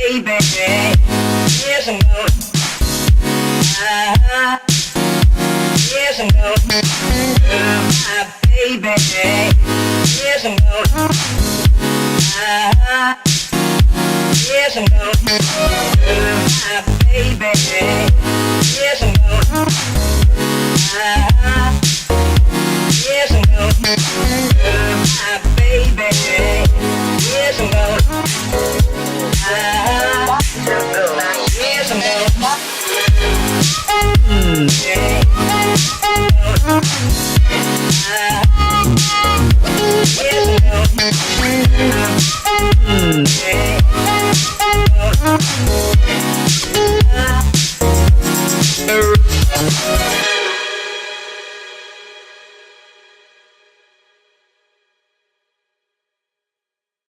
Baby, yes I'm going. Yes I'm going. My baby, yes I'm going. Yes I'm going. My baby, yes I'm going. Yes I'm going. My baby, yes I'm going. Yes, I'm going. Yes, I'm going.